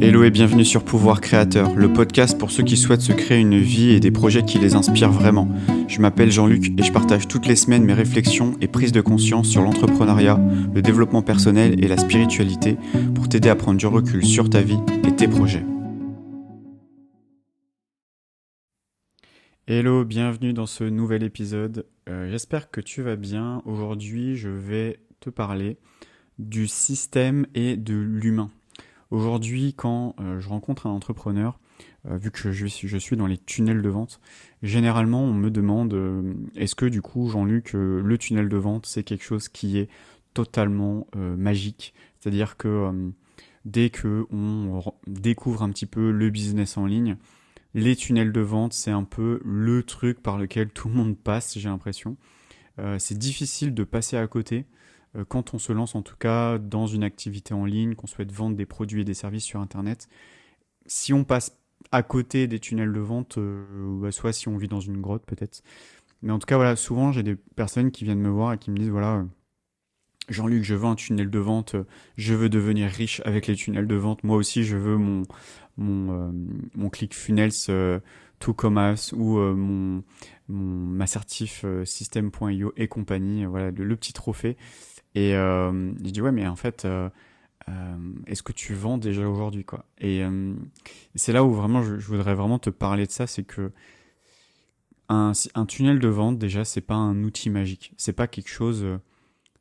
Hello et bienvenue sur Pouvoir Créateur, le podcast pour ceux qui souhaitent se créer une vie et des projets qui les inspirent vraiment. Je m'appelle Jean-Luc et je partage toutes les semaines mes réflexions et prises de conscience sur l'entrepreneuriat, le développement personnel et la spiritualité pour t'aider à prendre du recul sur ta vie et tes projets. Hello, bienvenue dans ce nouvel épisode. J'espère que tu vas bien. Aujourd'hui, je vais te parler du système et de l'humain. Aujourd'hui, quand je rencontre un entrepreneur, vu que je suis dans les tunnels de vente, généralement on me demande est-ce que du coup, Jean-Luc, le tunnel de vente, c'est quelque chose qui est totalement magique. C'est-à-dire que dès que on découvre un petit peu le business en ligne, les tunnels de vente, c'est un peu le truc par lequel tout le monde passe, j'ai l'impression. C'est difficile de passer à côté. Quand on se lance en tout cas dans une activité en ligne, qu'on souhaite vendre des produits et des services sur Internet, si on passe à côté des tunnels de vente, soit si on vit dans une grotte peut-être. Mais en tout cas, voilà, souvent j'ai des personnes qui viennent me voir et qui me disent, voilà, Jean-Luc, je veux un tunnel de vente, je veux devenir riche avec les tunnels de vente, moi aussi je veux mon ClickFunnels tout comme As ou m'assertif system.io et compagnie, voilà, le petit trophée. Et je dis ouais mais en fait est-ce que tu vends déjà aujourd'hui quoi. Et c'est là où vraiment je voudrais vraiment te parler de ça, c'est que un tunnel de vente déjà c'est pas un outil magique, c'est pas quelque chose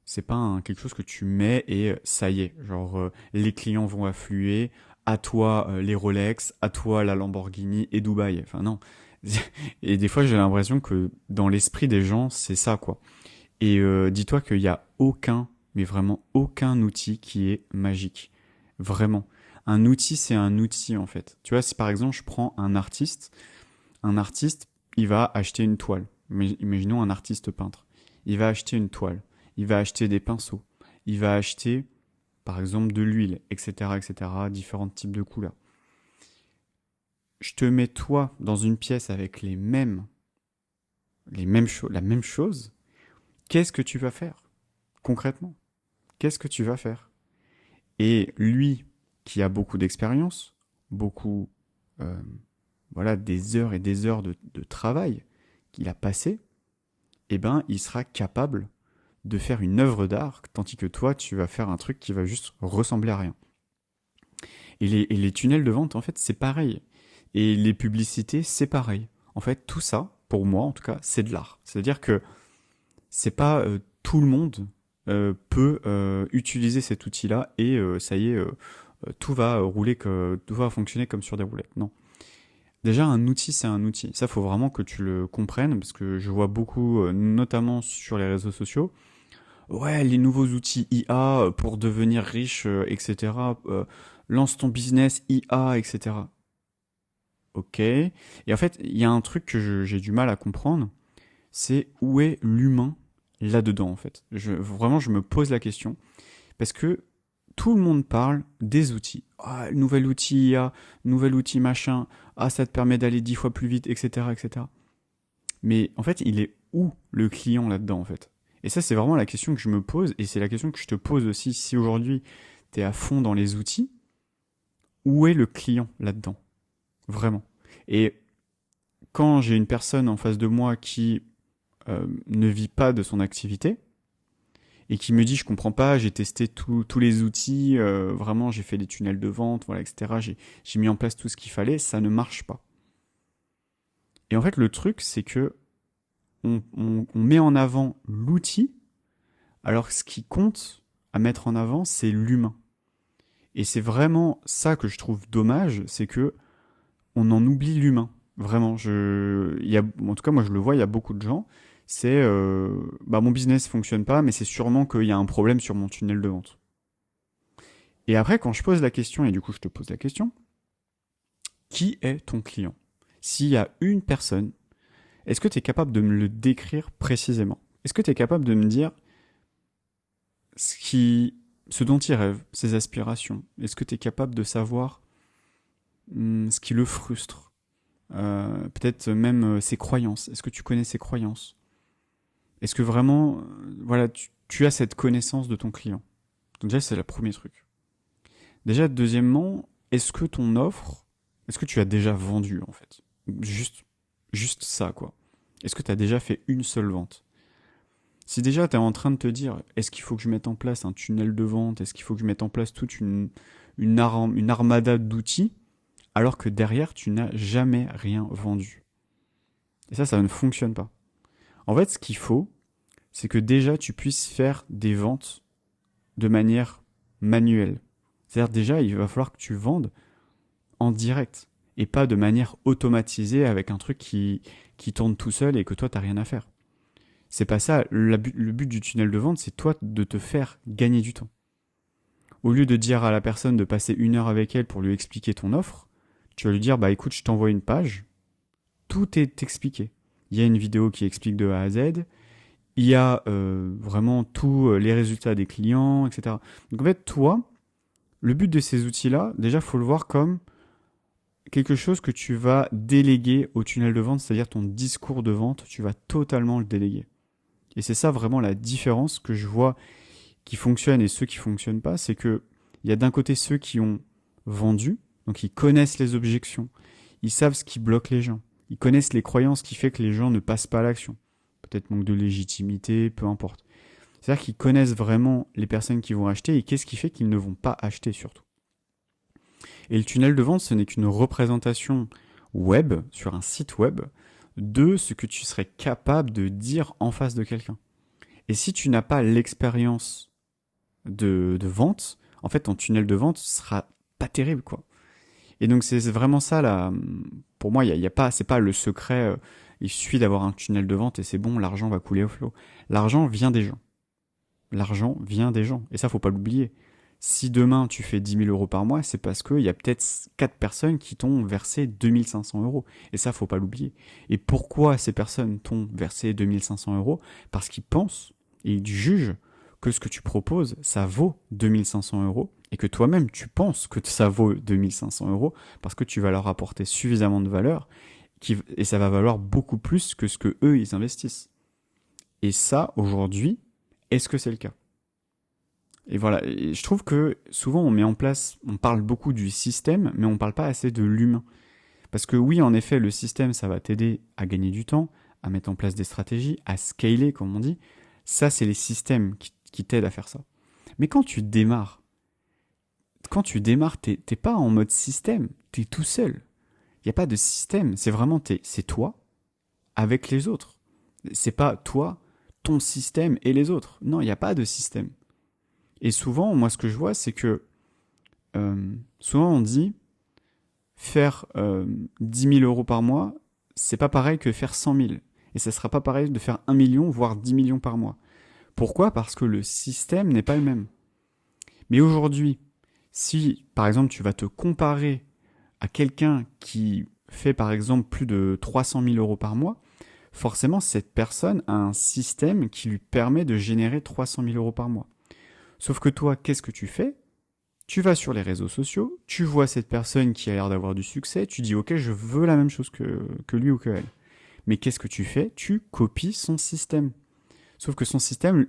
quelque chose que tu mets et ça y est, genre les clients vont affluer, à toi les Rolex, à toi la Lamborghini et Dubaï, enfin non. Et des fois j'ai l'impression que dans l'esprit des gens c'est ça quoi. Et dis-toi qu'il n'y a aucun, mais vraiment aucun outil qui est magique. Vraiment. Un outil, c'est un outil en fait. Tu vois, si par exemple je prends un artiste, il va acheter une toile. Imaginons un artiste peintre. Il va acheter une toile. Il va acheter des pinceaux. Il va acheter, par exemple, de l'huile, etc., etc., différents types de couleurs. Je te mets toi dans une pièce avec la même chose. Qu'est-ce que tu vas faire concrètement? Qu'est-ce que tu vas faire? Et lui, qui a beaucoup d'expérience, beaucoup, voilà, des heures et des heures de travail qu'il a passé, eh ben, il sera capable de faire une œuvre d'art, tandis que toi, tu vas faire un truc qui va juste ressembler à rien. Et les tunnels de vente, en fait, c'est pareil. Et les publicités, c'est pareil. En fait, tout ça, pour moi, en tout cas, c'est de l'art. C'est-à-dire que c'est pas tout le monde peut utiliser cet outil-là et ça y est, tout va rouler, tout va fonctionner comme sur des roulettes. Non. Déjà, un outil, c'est un outil. Ça, faut vraiment que tu le comprennes parce que je vois beaucoup, notamment sur les réseaux sociaux, ouais, les nouveaux outils IA pour devenir riche, etc. Lance ton business IA, etc. Ok. Et en fait, il y a un truc que j'ai du mal à comprendre, c'est où est l'humain là-dedans en fait. Vraiment, je me pose la question parce que tout le monde parle des outils. Ah, nouvel outil IA, nouvel outil machin, ah, ça te permet d'aller 10 fois plus vite, etc., etc. Mais en fait, il est où le client là-dedans en fait? Et ça, c'est vraiment la question que je me pose et c'est la question que je te pose aussi si aujourd'hui tu es à fond dans les outils. Où est le client là-dedans? Vraiment. Et quand j'ai une personne en face de moi qui ne vit pas de son activité et qui me dit je comprends pas, j'ai testé tous les outils, vraiment j'ai fait des tunnels de vente, voilà, etc. J'ai mis en place tout ce qu'il fallait, ça ne marche pas. Et en fait le truc c'est que on met en avant l'outil, alors que ce qui compte à mettre en avant c'est l'humain. Et c'est vraiment ça que je trouve dommage, c'est que on en oublie l'humain. Vraiment, en tout cas moi je le vois, il y a beaucoup de gens. C'est mon business fonctionne pas, mais c'est sûrement qu'il y a un problème sur mon tunnel de vente. Et après, quand je pose la question, et du coup je te pose la question, qui est ton client? S'il y a une personne, est-ce que tu es capable de me le décrire précisément? Est-ce que tu es capable de me dire ce dont il rêve, ses aspirations? Est-ce que tu es capable de savoir ce qui le frustre? Peut-être même ses croyances. Est-ce que tu connais ses croyances? Est-ce que vraiment, voilà, tu as cette connaissance de ton client? Donc déjà, c'est le premier truc. Déjà, deuxièmement, est-ce que ton offre, est-ce que tu as déjà vendu en fait? Juste ça quoi. Est-ce que tu as déjà fait une seule vente? Si déjà tu es en train de te dire, est-ce qu'il faut que je mette en place un tunnel de vente? Est-ce qu'il faut que je mette en place toute une armada d'outils? Alors que derrière, tu n'as jamais rien vendu. Et ça ne fonctionne pas. En fait, ce qu'il faut, c'est que déjà tu puisses faire des ventes de manière manuelle. C'est-à-dire déjà, il va falloir que tu vendes en direct et pas de manière automatisée avec un truc qui tourne tout seul et que toi, tu n'as rien à faire. C'est pas ça. Le but du tunnel de vente, c'est toi de te faire gagner du temps. Au lieu de dire à la personne de passer 1 heure avec elle pour lui expliquer ton offre, tu vas lui dire, bah écoute, je t'envoie une page, tout est expliqué. Il y a une vidéo qui explique de A à Z, il y a vraiment tous les résultats des clients, etc. Donc en fait, toi, le but de ces outils-là, déjà, il faut le voir comme quelque chose que tu vas déléguer au tunnel de vente, c'est-à-dire ton discours de vente, tu vas totalement le déléguer. Et c'est ça vraiment la différence que je vois qui fonctionne et ceux qui ne fonctionnent pas, c'est que il y a d'un côté ceux qui ont vendu, donc ils connaissent les objections, ils savent ce qui bloque les gens, ils connaissent les croyances qui fait que les gens ne passent pas à l'action. Peut-être manque de légitimité, peu importe. C'est-à-dire qu'ils connaissent vraiment les personnes qui vont acheter et qu'est-ce qui fait qu'ils ne vont pas acheter surtout. Et le tunnel de vente, ce n'est qu'une représentation web, sur un site web, de ce que tu serais capable de dire en face de quelqu'un. Et si tu n'as pas l'expérience de vente, en fait, ton tunnel de vente sera pas terrible, quoi. Et donc, c'est vraiment ça, là. Pour moi, c'est pas le secret. Il suffit d'avoir un tunnel de vente et c'est bon, l'argent va couler au flot. L'argent vient des gens. L'argent vient des gens. Et ça, faut pas l'oublier. Si demain tu fais 10 000 euros par mois, c'est parce qu'il y a peut-être 4 personnes qui t'ont versé 2 500 euros. Et ça, faut pas l'oublier. Et pourquoi ces personnes t'ont versé 2 500 euros? Parce qu'ils pensent et ils jugent que ce que tu proposes, ça vaut 2 500 euros. Et que toi-même, tu penses que ça vaut 2 500 euros parce que tu vas leur apporter suffisamment de valeur et ça va valoir beaucoup plus que ce que eux, ils investissent. Et ça, aujourd'hui, est-ce que c'est le cas? Et voilà, et je trouve que souvent on parle beaucoup du système, mais on parle pas assez de l'humain. Parce que oui, en effet, le système, ça va t'aider à gagner du temps, à mettre en place des stratégies, à scaler, comme on dit. Ça, c'est les systèmes qui t'aident à faire ça. Mais quand tu démarres, t'es pas en mode système, t'es tout seul. Il n'y a pas de système, c'est vraiment c'est toi avec les autres. C'est pas toi, ton système et les autres. Non, il n'y a pas de système. Et souvent, moi, ce que je vois, c'est que souvent on dit faire 10 000 euros par mois, c'est pas pareil que faire 100 000. Et ça sera pas pareil de faire 1 million, voire 10 millions par mois. Pourquoi? Parce que le système n'est pas le même. Mais aujourd'hui, si par exemple tu vas te comparer à quelqu'un qui fait par exemple plus de 300 000 euros par mois, forcément cette personne a un système qui lui permet de générer 300 000 euros par mois. Sauf que toi, qu'est-ce que tu fais? Tu vas sur les réseaux sociaux, tu vois cette personne qui a l'air d'avoir du succès, tu dis ok, je veux la même chose que lui ou que elle. Mais qu'est-ce que tu fais? Tu copies son système. Sauf que son système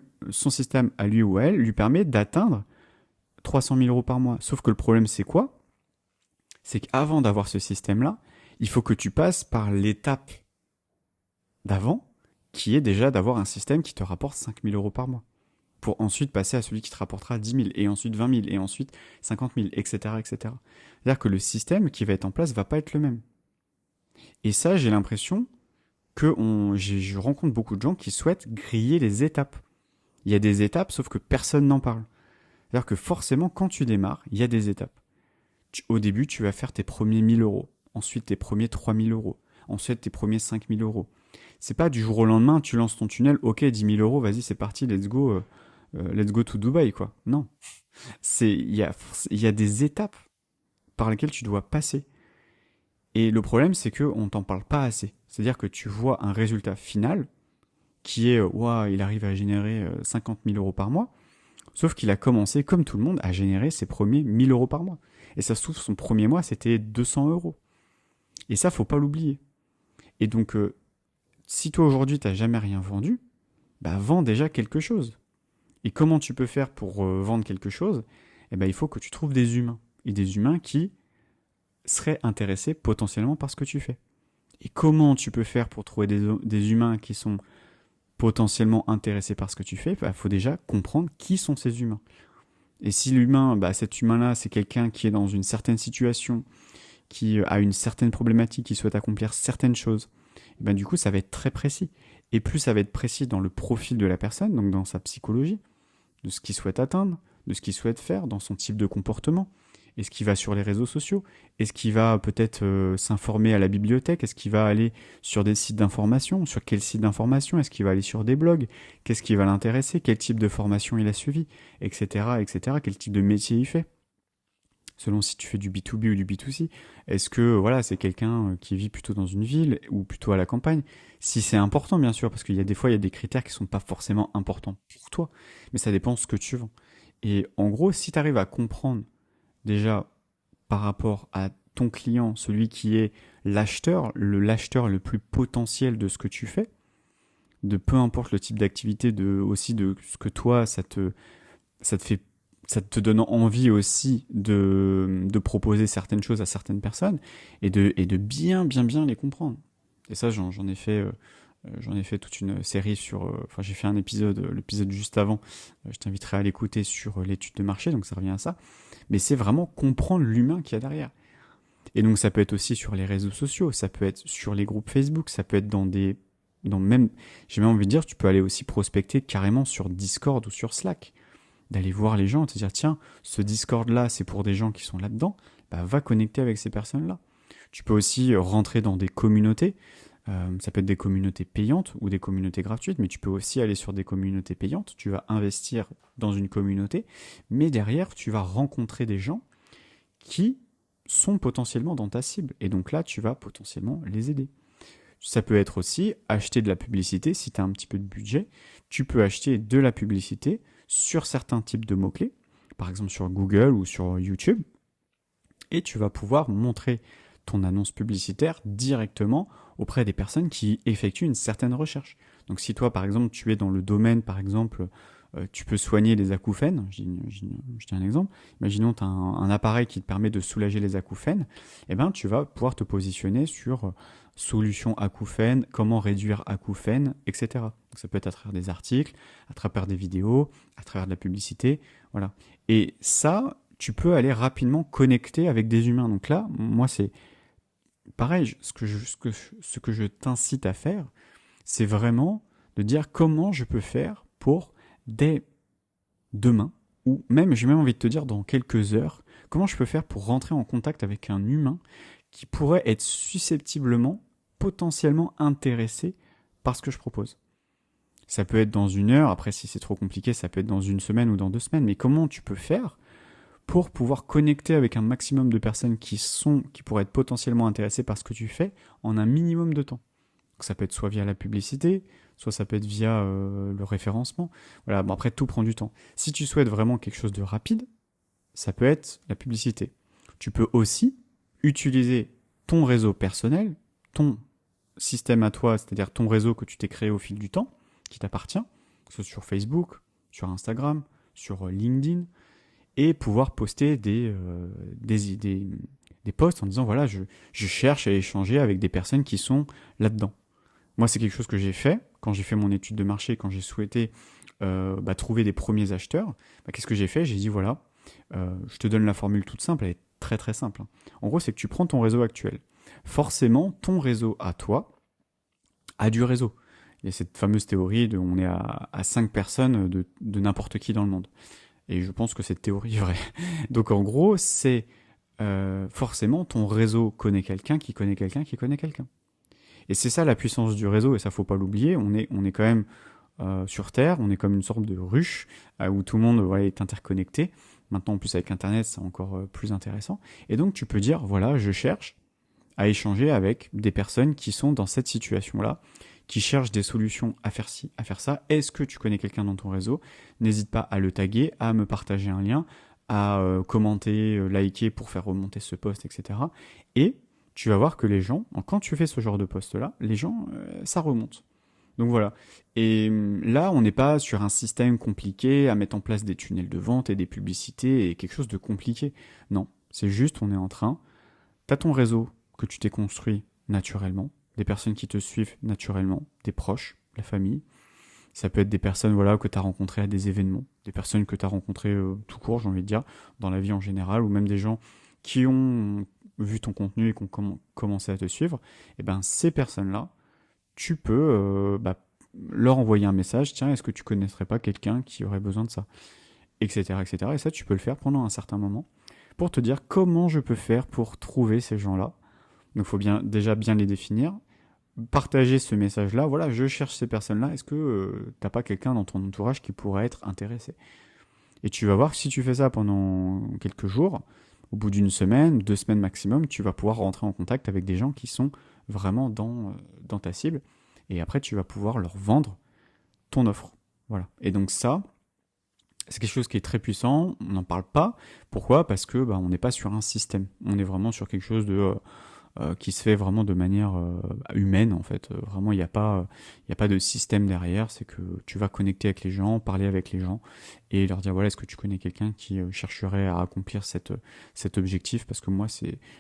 à lui ou à elle lui permet d'atteindre 300 000 euros par mois. Sauf que le problème, c'est quoi? C'est qu'avant d'avoir ce système-là, il faut que tu passes par l'étape d'avant, qui est déjà d'avoir un système qui te rapporte 5 000 euros par mois. Pour ensuite passer à celui qui te rapportera 10 000, et ensuite 20 000, et ensuite 50 000, etc., etc. C'est-à-dire que le système qui va être en place va pas être le même. Et ça, j'ai l'impression que je rencontre beaucoup de gens qui souhaitent griller les étapes. Il y a des étapes, sauf que personne n'en parle. C'est-à-dire que forcément, quand tu démarres, il y a des étapes. Au début, tu vas faire tes premiers 1 000 euros, ensuite tes premiers 3 000 euros, ensuite tes premiers 5 000 euros. C'est pas du jour au lendemain, tu lances ton tunnel, ok, 10 000 euros, vas-y, c'est parti, let's go to Dubaï, quoi. Non. Il y a des étapes par lesquelles tu dois passer. Et le problème, c'est qu'on t'en parle pas assez. C'est-à-dire que tu vois un résultat final qui est, il arrive à générer 50 000 euros par mois, sauf qu'il a commencé, comme tout le monde, à générer ses premiers 1 000 euros par mois. Et ça se trouve, son premier mois, c'était 200 euros. Et ça, faut pas l'oublier. Et donc, si toi, aujourd'hui, t'as jamais rien vendu, bah, vends déjà quelque chose. Et comment tu peux faire pour vendre quelque chose? Eh ben, il faut que tu trouves des humains. Et des humains qui seraient intéressés potentiellement par ce que tu fais. Et comment tu peux faire pour trouver des humains qui sont potentiellement intéressés par ce que tu fais? Bah, faut déjà comprendre qui sont ces humains. Et si l'humain, bah, cet humain-là, c'est quelqu'un qui est dans une certaine situation, qui a une certaine problématique, qui souhaite accomplir certaines choses, et ben du coup, ça va être très précis. Et plus ça va être précis dans le profil de la personne, donc dans sa psychologie, de ce qu'il souhaite atteindre, de ce qu'il souhaite faire, dans son type de comportement. Est-ce qu'il va sur les réseaux sociaux? Est-ce qu'il va peut-être s'informer à la bibliothèque? Est-ce qu'il va aller sur des sites d'information? Sur quel site d'information? Est-ce qu'il va aller sur des blogs? Qu'est-ce qui va l'intéresser? Quel type de formation il a suivi? Etc. etc. Quel type de métier il fait? Selon si tu fais du B2B ou du B2C. Est-ce que voilà, c'est quelqu'un qui vit plutôt dans une ville ou plutôt à la campagne? Si c'est important, bien sûr, parce qu'il y a des fois, il y a des critères qui sont pas forcément importants pour toi, mais ça dépend de ce que tu vends. Et en gros, si tu arrives à comprendre déjà par rapport à ton client, celui qui est l'acheteur le plus potentiel de ce que tu fais, de peu importe le type d'activité, aussi de ce que toi, ça te fait, ça te donne envie aussi de proposer certaines choses à certaines personnes et de bien, bien, bien les comprendre. Et ça, j'en ai fait toute une série sur, enfin, j'ai fait un épisode, l'épisode juste avant, je t'inviterai à l'écouter sur l'étude de marché, donc ça revient à ça. Mais c'est vraiment comprendre l'humain qu'il y a derrière. Et donc ça peut être aussi sur les réseaux sociaux, ça peut être sur les groupes Facebook, ça peut être j'ai même envie de dire, tu peux aller aussi prospecter carrément sur Discord ou sur Slack, d'aller voir les gens et te dire, tiens, ce Discord-là, c'est pour des gens qui sont là-dedans, bah, va connecter avec ces personnes-là. Tu peux aussi rentrer dans des communautés, ça peut être des communautés payantes ou des communautés gratuites, mais tu peux aussi aller sur des communautés payantes, tu vas investir dans une communauté, mais derrière, tu vas rencontrer des gens qui sont potentiellement dans ta cible. Et donc là, tu vas potentiellement les aider. Ça peut être aussi acheter de la publicité. Si tu as un petit peu de budget, tu peux acheter de la publicité sur certains types de mots-clés, par exemple sur Google ou sur YouTube, et tu vas pouvoir montrer ton annonce publicitaire directement auprès des personnes qui effectuent une certaine recherche. Donc si toi, par exemple, tu es dans le domaine, par exemple, tu peux soigner les acouphènes, je dis un exemple, imaginons tu as un appareil qui te permet de soulager les acouphènes, eh ben, tu vas pouvoir te positionner sur solution acouphènes, comment réduire acouphènes, etc. Donc ça peut être à travers des articles, à travers des vidéos, à travers de la publicité, voilà. Et ça, tu peux aller rapidement connecter avec des humains. Donc là, moi, c'est pareil, ce que je t'incite à faire, c'est vraiment de dire comment je peux faire pour, dès demain, ou même, j'ai même envie de te dire dans quelques heures, comment je peux faire pour rentrer en contact avec un humain qui pourrait être susceptiblement, potentiellement intéressé par ce que je propose. Ça peut être dans une heure, après si c'est trop compliqué, ça peut être dans une semaine ou dans 2 semaines, mais comment tu peux faire pour pouvoir connecter avec un maximum de personnes qui pourraient être potentiellement intéressées par ce que tu fais en un minimum de temps. Donc ça peut être soit via la publicité, soit ça peut être via le référencement. Voilà, bon après tout prend du temps. Si tu souhaites vraiment quelque chose de rapide, ça peut être la publicité. Tu peux aussi utiliser ton réseau personnel, ton système à toi, c'est-à-dire ton réseau que tu t'es créé au fil du temps, qui t'appartient, que ce soit sur Facebook, sur Instagram, sur LinkedIn, et pouvoir poster des posts en disant voilà, je cherche à échanger avec des personnes qui sont là-dedans. Moi, c'est quelque chose que j'ai fait quand j'ai fait mon étude de marché, quand j'ai souhaité trouver des premiers acheteurs. Qu'est-ce que j'ai fait? J'ai dit voilà, je te donne la formule toute simple, elle est très très simple. En gros, c'est que tu prends ton réseau actuel. Forcément, ton réseau à toi a du réseau. Il y a cette fameuse théorie de on est à 5 personnes de n'importe qui dans le monde. Et je pense que cette théorie est vraie. Donc en gros, c'est forcément ton réseau connaît quelqu'un qui connaît quelqu'un qui connaît quelqu'un. Et c'est ça la puissance du réseau, et ça faut pas l'oublier. On est quand même sur Terre, on est comme une sorte de ruche où tout le monde est interconnecté. Maintenant, en plus avec Internet, c'est encore plus intéressant. Et donc tu peux dire, voilà, je cherche à échanger avec des personnes qui sont dans cette situation-là, qui cherchent des solutions à faire ci, à faire ça. Est-ce que tu connais quelqu'un dans ton réseau? N'hésite pas à le taguer, à me partager un lien, à commenter, liker pour faire remonter ce post, etc. Et tu vas voir que les gens, quand tu fais ce genre de post-là, les gens, ça remonte. Donc voilà. Et là, on n'est pas sur un système compliqué à mettre en place des tunnels de vente et des publicités et quelque chose de compliqué. Non, c'est juste, on est en train tu as ton réseau que tu t'es construit naturellement, des personnes qui te suivent naturellement, tes proches, la famille. Ça peut être des personnes que tu as rencontrées à des événements, des personnes que tu as rencontrées tout court, j'ai envie de dire, dans la vie en général, ou même des gens qui ont vu ton contenu et qui ont commencé à te suivre. Et ben ces personnes-là, tu peux leur envoyer un message, tiens, est-ce que tu connaîtrais pas quelqu'un qui aurait besoin de ça, etc., etc. Et ça, tu peux le faire pendant un certain moment pour te dire comment je peux faire pour trouver ces gens-là. Donc, il faut déjà bien les définir. Partager ce message-là, je cherche ces personnes-là, est-ce que t'as pas quelqu'un dans ton entourage qui pourrait être intéressé ? Et tu vas voir que si tu fais ça pendant quelques jours, au bout d'une semaine, 2 semaines maximum, tu vas pouvoir rentrer en contact avec des gens qui sont vraiment dans ta cible. Et après, tu vas pouvoir leur vendre ton offre. Voilà. Et donc ça, c'est quelque chose qui est très puissant. On n'en parle pas. Pourquoi ? Parce que on n'est pas sur un système. On est vraiment sur quelque chose qui se fait vraiment de manière humaine en fait. Vraiment, il n'y a pas de système derrière. C'est que tu vas connecter avec les gens, parler avec les gens et leur dire est-ce que tu connais quelqu'un qui chercherait à accomplir cet objectif ? Parce que moi,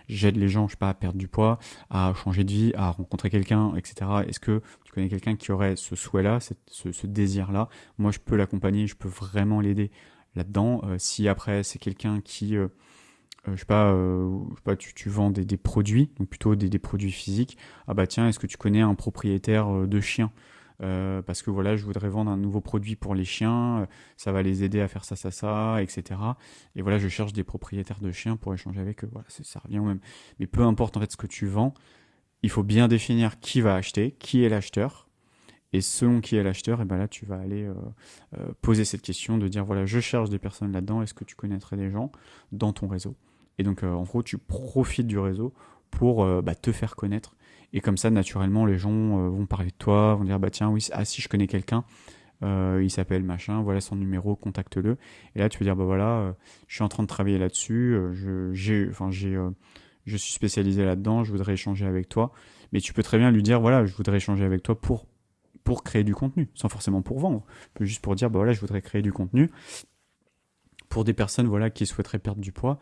j'aide les gens, à perdre du poids, à changer de vie, à rencontrer quelqu'un, etc. Est-ce que tu connais quelqu'un qui aurait ce souhait-là, ce désir-là ? Moi, je peux l'accompagner, je peux vraiment l'aider là-dedans. Si après, c'est quelqu'un qui tu vends des produits, donc plutôt des produits physiques. Ah bah tiens, est-ce que tu connais un propriétaire de chiens ? Parce que je voudrais vendre un nouveau produit pour les chiens, ça va les aider à faire ça, etc. Et je cherche des propriétaires de chiens pour échanger avec eux. Ça revient au même. Mais peu importe en fait ce que tu vends, il faut bien définir qui va acheter, qui est l'acheteur. Et selon qui est l'acheteur, et là tu vas aller poser cette question de dire je cherche des personnes là-dedans, est-ce que tu connaîtrais des gens dans ton réseau ? Et donc en gros tu profites du réseau pour te faire connaître. Et comme ça naturellement les gens vont parler de toi, vont dire tiens oui, si je connais quelqu'un, il s'appelle machin, voilà son numéro, contacte-le. Et là tu peux dire je suis en train de travailler là-dessus, je suis spécialisé là-dedans, je voudrais échanger avec toi. Mais tu peux très bien lui dire je voudrais échanger avec toi pour créer du contenu, sans forcément pour vendre, juste pour dire je voudrais créer du contenu pour des personnes qui souhaiteraient perdre du poids.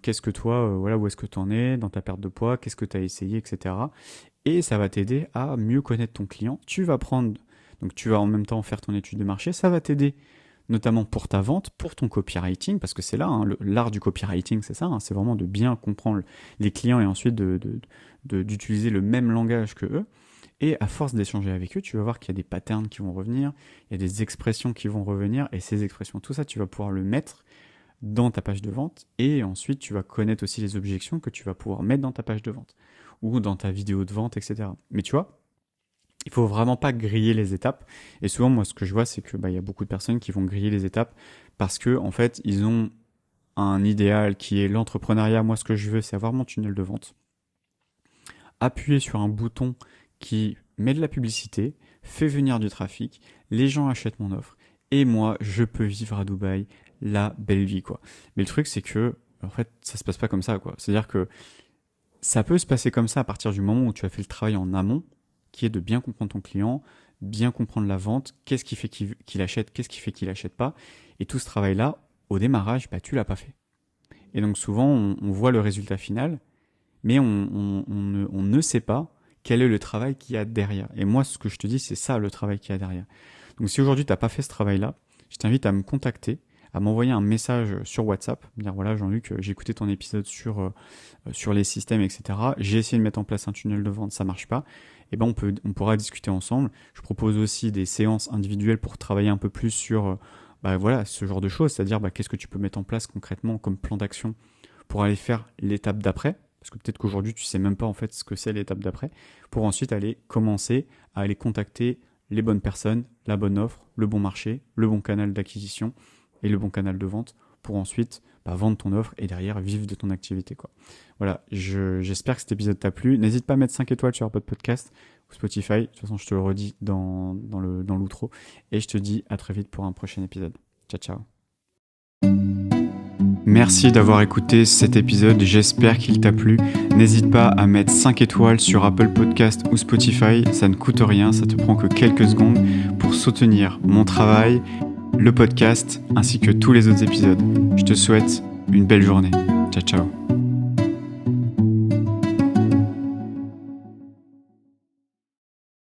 Qu'est-ce que toi, où est-ce que tu en es dans ta perte de poids, qu'est-ce que tu as essayé, etc. Et ça va t'aider à mieux connaître ton client. Tu vas en même temps faire ton étude de marché, ça va t'aider notamment pour ta vente, pour ton copywriting, parce que c'est là, l'art du copywriting, c'est ça, c'est vraiment de bien comprendre les clients et ensuite d'utiliser le même langage que eux. Et à force d'échanger avec eux, tu vas voir qu'il y a des patterns qui vont revenir, il y a des expressions qui vont revenir, et ces expressions, tout ça, tu vas pouvoir le mettre dans ta page de vente, et ensuite tu vas connaître aussi les objections que tu vas pouvoir mettre dans ta page de vente, ou dans ta vidéo de vente, etc. Mais tu vois, il faut vraiment pas griller les étapes, et souvent, moi, ce que je vois, c'est que y a beaucoup de personnes qui vont griller les étapes, parce que en fait, ils ont un idéal qui est l'entrepreneuriat. Moi, ce que je veux, c'est avoir mon tunnel de vente, appuyer sur un bouton qui met de la publicité, fait venir du trafic, les gens achètent mon offre, et moi, je peux vivre à Dubaï la belle vie, quoi. Mais le truc, c'est que, en fait, ça se passe pas comme ça, quoi. C'est-à-dire que ça peut se passer comme ça à partir du moment où tu as fait le travail en amont, qui est de bien comprendre ton client, bien comprendre la vente, qu'est-ce qui fait qu'il achète, qu'est-ce qui fait qu'il achète pas, et tout ce travail-là, au démarrage, tu l'as pas fait. Et donc souvent, on voit le résultat final, mais on ne sait pas quel est le travail qu'il y a derrière. Et moi, ce que je te dis, c'est ça le travail qu'il y a derrière. Donc si aujourd'hui, tu n'as pas fait ce travail-là, je t'invite à me contacter, à m'envoyer un message sur WhatsApp, me dire Jean-Luc, j'ai écouté ton épisode sur les systèmes, etc. J'ai essayé de mettre en place un tunnel de vente, ça marche pas. Et on pourra discuter ensemble. Je propose aussi des séances individuelles pour travailler un peu plus sur ce genre de choses, c'est-à-dire qu'est-ce que tu peux mettre en place concrètement comme plan d'action pour aller faire l'étape d'après. Parce que peut-être qu'aujourd'hui, tu sais même pas en fait ce que c'est l'étape d'après, pour ensuite aller commencer à aller contacter les bonnes personnes, la bonne offre, le bon marché, le bon canal d'acquisition et le bon canal de vente pour ensuite vendre ton offre et derrière vivre de ton activité, quoi. Voilà, j'espère que cet épisode t'a plu. N'hésite pas à mettre 5 étoiles sur Apple Podcast ou Spotify. De toute façon, je te le redis dans l'outro. Et je te dis à très vite pour un prochain épisode. Ciao, ciao. Merci d'avoir écouté cet épisode, j'espère qu'il t'a plu. N'hésite pas à mettre 5 étoiles sur Apple Podcast ou Spotify, ça ne coûte rien, ça te prend que quelques secondes pour soutenir mon travail, le podcast ainsi que tous les autres épisodes. Je te souhaite une belle journée. Ciao, ciao.